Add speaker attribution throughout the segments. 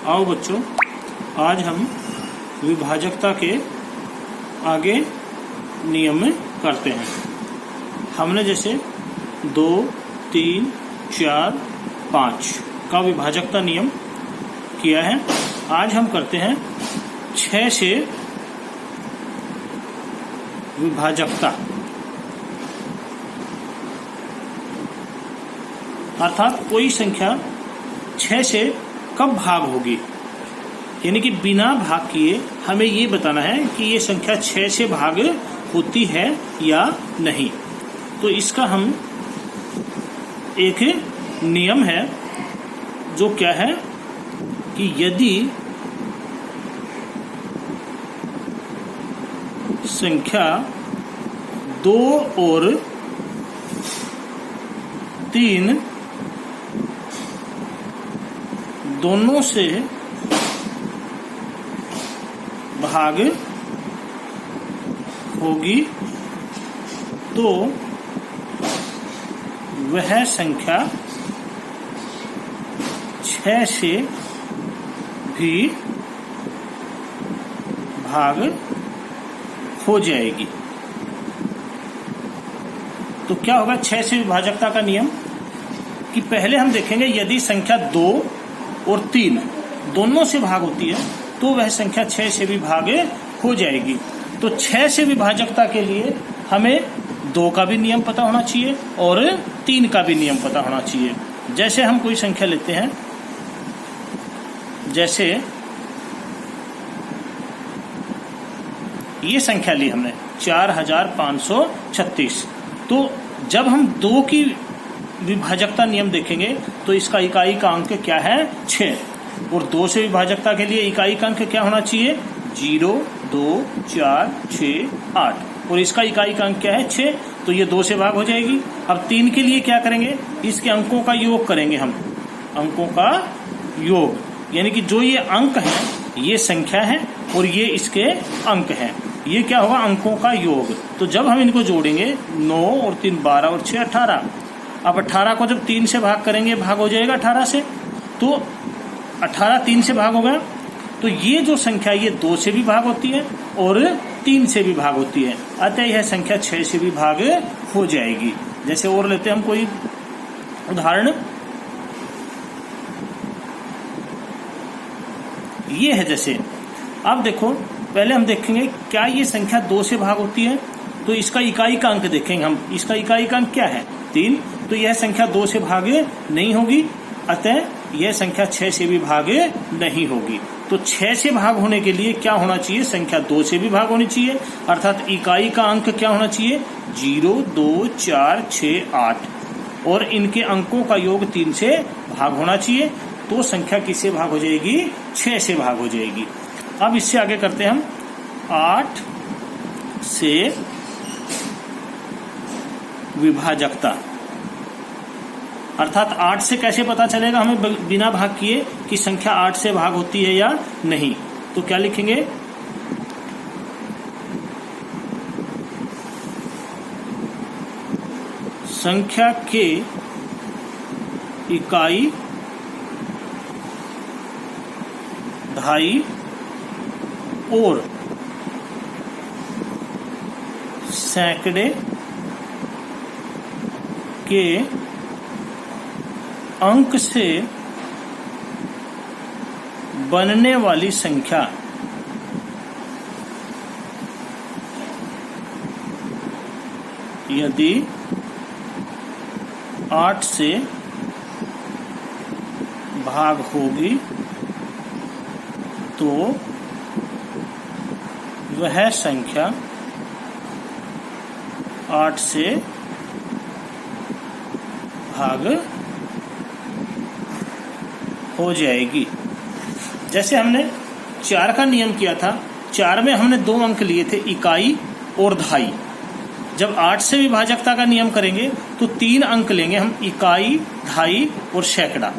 Speaker 1: आओ बच्चों, आज हम विभाजकता के आगे नियम करते हैं। हमने जैसे 2, 3, 4, 5 का विभाजकता नियम किया है। आज हम करते हैं 6 से विभाजकता, अर्थात कोई संख्या 6 से कब भाग होगी, यानी कि बिना भाग किए हमें ये बताना है कि ये संख्या 6 से भाग होती है या नहीं। तो इसका हम एक नियम है जो क्या है कि यदि संख्या 2 और 3 दोनों से भाग होगी तो वह संख्या 6 से भी भाग हो जाएगी। तो क्या होगा 6 से विभाजकता का नियम कि पहले हम देखेंगे यदि संख्या 2 और 3 दोनों से भाग होती है तो वह संख्या 6 से भी भाग हो जाएगी। तो 6 से विभाजकता के लिए हमें 2 का भी नियम पता होना चाहिए और 3 का भी नियम पता होना चाहिए। जैसे हम कोई संख्या लेते हैं, जैसे ये संख्या ली हमने 4536। तो जब हम 2 की विभाजकता नियम देखेंगे तो इसका इकाई का अंक क्या है 6, और 2 से विभाजकता के लिए इकाई का अंक क्या होना चाहिए 0, 2, 4, 6, 8, और इसका इकाई का अंक क्या है 6। तो ये 2 से भाग हो जाएगी। अब 3 के लिए क्या करेंगे, इसके अंकों का योग करेंगे हम, अंकों का योग, यानी कि जो ये अंक है ये संख्या है और ये इसके अंक हैं, ये क्या होगा अंकों का योग। तो जब हम इनको जोड़ेंगे 9 और 3 12 और 6 18। अब 18 को जब 3 से भाग करेंगे भाग हो जाएगा 18 से, तो 18 3 से भाग होगा। तो ये जो संख्या ये 2 से भी भाग होती है और 3 से भी भाग होती है, अतः यह संख्या 6 से भी भाग हो जाएगी। जैसे और लेते हैं हम कोई उदाहरण, ये है जैसे अब देखो, पहले हम देखेंगे क्या ये संख्या 2 से भाग होती है, तो इसका इकाई का अंक देखेंगे हम, इसका इकाई का अंक क्या है 3। तो यह संख्या 2 से भाग नहीं होगी, अतः यह संख्या 6 से भी भाग नहीं होगी। तो 6 से भाग होने के लिए क्या होना चाहिए, संख्या 2 से भी भाग होनी चाहिए, अर्थात इकाई का अंक क्या होना चाहिए 0, 2, 4, 6, 8, और इनके अंकों का योग 3 से भाग होना चाहिए। तो संख्या किससे भाग हो जाएगी 6 से भाग हो जाएगी। अब इससे आगे करते हैं हम 8 से विभाजकता, अर्थात 8 से कैसे पता चलेगा हमें बिना भाग किए कि संख्या 8 से भाग होती है या नहीं। तो क्या लिखेंगे, संख्या के इकाई, दहाई और सैकड़े के अंक से बनने वाली संख्या यदि 8 से भाग होगी तो वह संख्या 8 से भाग हो जाएगी। जैसे हमने 4 का नियम किया था, 4 में हमने 2 अंक लिए थे इकाई और दहाई। जब 8 से विभाजकता का नियम करेंगे तो 3 अंक लेंगे हम, इकाई, दहाई और सैकड़ा।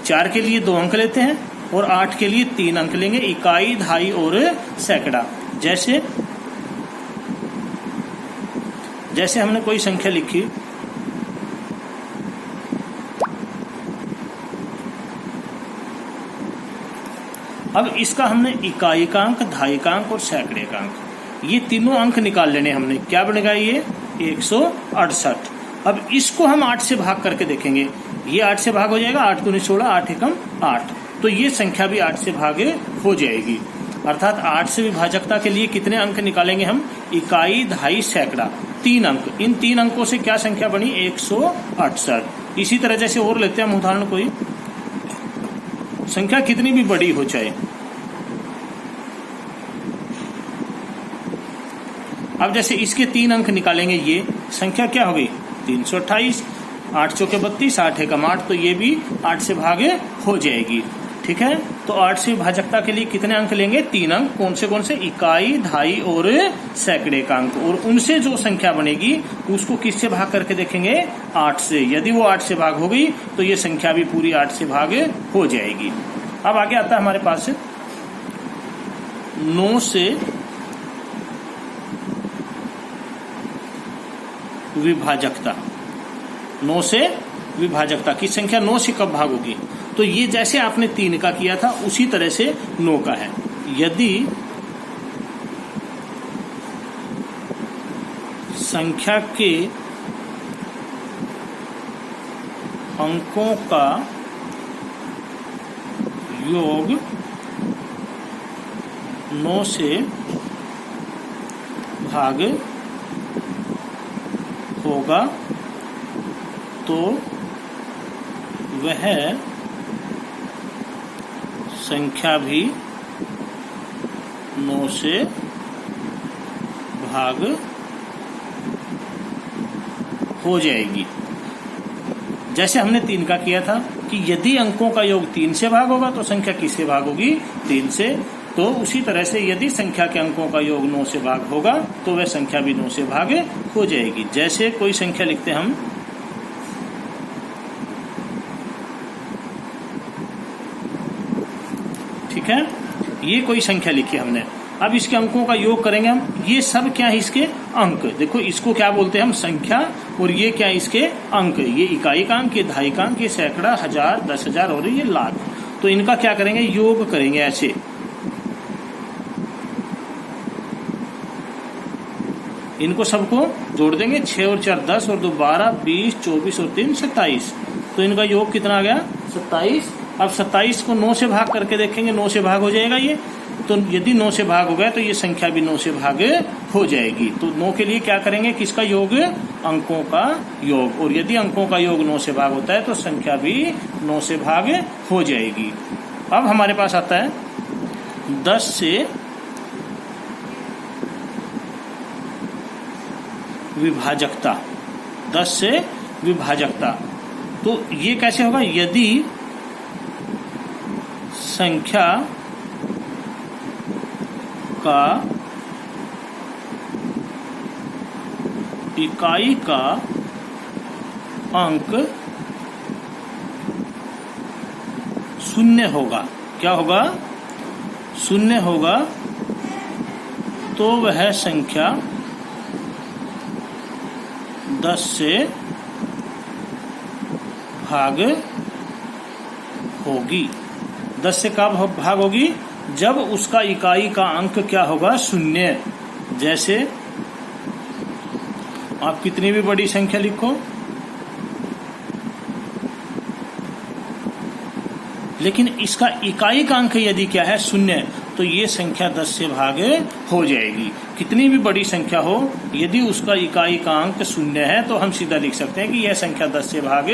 Speaker 1: 4 के लिए 2 अंक लेते हैं और 8 के लिए 3 अंक लेंगे, इकाई, दहाई और सैकड़ा। जैसे हमने कोई संख्या लिखी अब इसका हमने इकाईकांक, दहाईकांक और सैकड़ेकांक ये तीनों अंक निकाल लेने हमने। क्या बनेगा ये 168। अब इसको हम 8 से भाग करके देखेंगे। ये 8 से भाग हो जाएगा, 8 दूनी 16, 8 एकम 8। तो ये संख्या भी 8 से भागे हो जाएगी। अर्थात 8 से विभाजकता के लिए कितने अंक निकालेंगे हम? इकाई, दहाई, सैकड़ा, 3 अंक। इन 3 अंकों से क्या संख्या बनी? 168। इसी तरह जैसे और लेते हैं हम उदाहरण, कोई संख्या कितनी भी बड़ी हो चाहे। अब जैसे इसके 3 अंक निकालेंगे, ये संख्या क्या हो गई? 328। 8 चौके 32, 8 एकम 8, तो ये भी 8 से भागे हो जाएगी। ठीक है, तो 8 से विभाजकता के लिए कितने अंक लेंगे? 3 अंक। कौन से? इकाई, दहाई और सैकड़े का अंक। और उनसे जो संख्या बनेगी उसको किससे भाग करके देखेंगे? 8 से। यदि वो 8 से भाग हो गई तो ये संख्या भी पूरी 8 से भाग हो जाएगी। अब आगे आता है हमारे पास 9 से विभाजकता। 9 से विभाजकता की संख्या 9 से कब भाग होगी? तो ये जैसे आपने 3 का किया था उसी तरह से 9 का है। यदि संख्या के अंकों का योग 9 से भाग होगा तो वह संख्या भी 9 से भाग हो जाएगी। जैसे हमने 3 का किया था कि यदि अंकों का योग 3 से भाग होगा तो संख्या किससे भाग होगी? 3 से। तो उसी तरह से यदि संख्या के अंकों का योग 9 से भाग होगा तो वह संख्या भी 9 से भाग हो जाएगी। जैसे कोई संख्या लिखते हैं हम, ठीक है, ये कोई संख्या लिखी हमने। अब इसके अंकों का योग करेंगे हम। ये सब क्या है? इसके अंक। देखो इसको क्या बोलते हैं हम? संख्या। और ये क्या है? इसके अंक। ये इकाई का अंक, ये दहाई का अंक, ये सैकड़ा, 1000, 10,000 और ये लाख। तो इनका क्या करेंगे? योग करेंगे ऐसे। इनको सबको जोड़ देंगे। 6 और 4 10 और 2 12, 20, 24 और 3 27। तो इनका योग कितना आ गया? 27। अब 27 को 9 से भाग करके देखेंगे, 9 से भाग हो जाएगा ये। तो यदि 9 से भाग हो गया तो ये संख्या भी 9 से भाग हो जाएगी। तो 9 के लिए क्या करेंगे? किसका योग? अंकों का योग। और यदि अंकों का योग 9 से भाग होता है तो संख्या भी 9 से भाग हो जाएगी। अब हमारे पास आता है 10 से विभाजकता। 10 से विभाजकता। तो ये कैसे होगा? यदि संख्या का इकाई का अंक 0 होगा। क्या होगा? 0 होगा तो वह संख्या 10 से भाग होगी। 10 से कब भाग होगी? जब उसका इकाई का अंक क्या होगा? 0। जैसे आप कितनी भी बड़ी संख्या लिखो, लेकिन इसका इकाई का अंक यदि क्या है? 0, तो ये संख्या 10 से भाग हो जाएगी। कितनी भी बड़ी संख्या हो, यदि उसका इकाई का अंक 0 है तो हम सीधा लिख सकते हैं कि यह संख्या 10 से भाग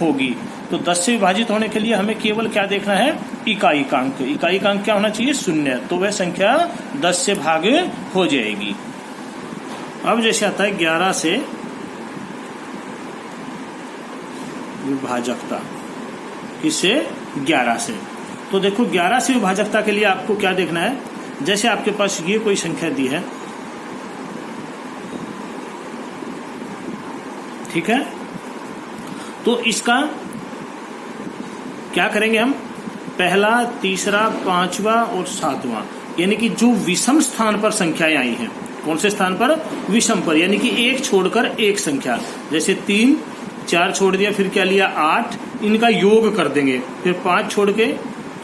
Speaker 1: होगी। तो 10 से विभाजित होने के लिए हमें केवल क्या देखना है? इकाई का अंक। इकाई का अंक क्या होना चाहिए? 0। तो वह संख्या 10 से भाग हो जाएगी। अब जैसे आता है 11 से विभाजकता। किससे? 11 से। तो देखो 11 से विभाजकता के लिए आपको क्या देखना है? जैसे आपके पास ये कोई संख्या दी है, ठीक है, तो इसका क्या करेंगे हम? पहला, तीसरा, 5वां और 7वां, यानी कि जो विषम स्थान पर संख्याएं आई हैं। कौन से स्थान पर? विषम पर, यानी कि एक छोड़कर एक संख्या। जैसे 3, 4 छोड़ दिया, फिर क्या लिया? 8। इनका योग कर देंगे। फिर 5 छोड़ के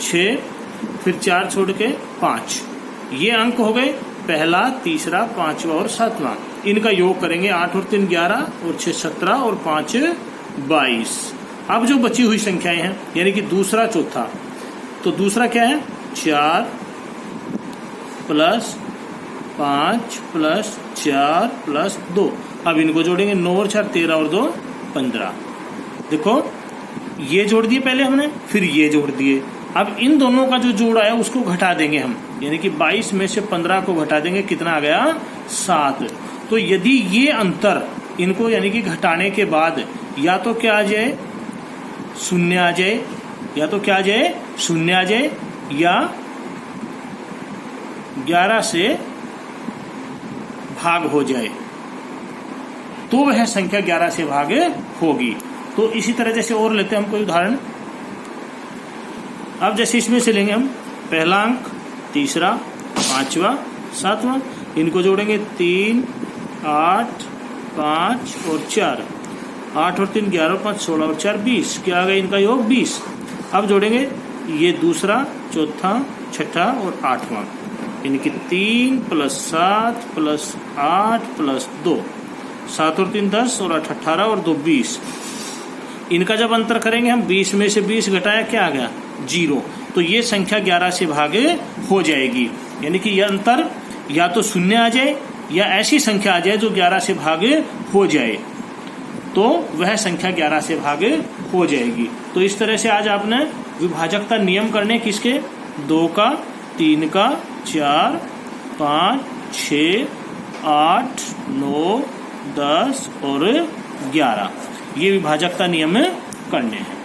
Speaker 1: 6, फिर 4 छोड़ के 5। ये अंक हो गए पहला, तीसरा, 5वां और 7वां। इनका योग करेंगे 8 और 3 11 और 6 17 और 5 22। अब जो बची हुई संख्याएं हैं यानी कि दूसरा चौथा, तो दूसरा क्या है 4 प्लस 5 प्लस 4 प्लस 2। अब इनको जोड़ेंगे 9 और 4 13 और 2 15। देखो ये जोड़ दिए पहले हमने, फिर ये जोड़ दिए। अब इन दोनों का जो जोड़ आया उसको घटा देंगे हम, यानी कि 22 में से 15 को घटा देंगे, कितना आ गया 7। तो यदि ये अंतर इनको यानी कि घटाने के बाद या तो क्या आ जाए 0 आ जाए, या तो क्या आ जाए 0 आ जाए, या 11 से भाग हो जाए, तो वह संख्या 11 से भाग होगी। तो इसी तरह जैसे और लेते हैं हम कोई उदाहरण। अब जैसे इसमें से लेंगे हम पहला अंक, तीसरा, 5वां, 7वां, इनको जोड़ेंगे 3 8 5 और 4। 8 और 3 11 और 5 16 और 4 20। क्या आ गया इनका योग 20। अब जोड़ेंगे ये दूसरा, चौथा, छठा और 8वां, इनकी 3 प्लस 7 प्लस 8 प्लस 2। 7 और 3 10 और 8 18 और 2 20। इनका जब अंतर करेंगे हम 20 में से 20 घटाया क्या आ गया 0। तो ये संख्या 11 से भागे हो जाएगी, यानी कि यह अंतर या तो 0 आ जाए या ऐसी संख्या आ जाए जो 11 से भागे हो जाए, तो वह संख्या 11 से भागे हो जाएगी। तो इस तरह से आज आपने विभाजकता नियम करने किसके 2 का, 3 का, 4 5 6 8 9 10 और 11 ये विभाजकता नियम करने हैं।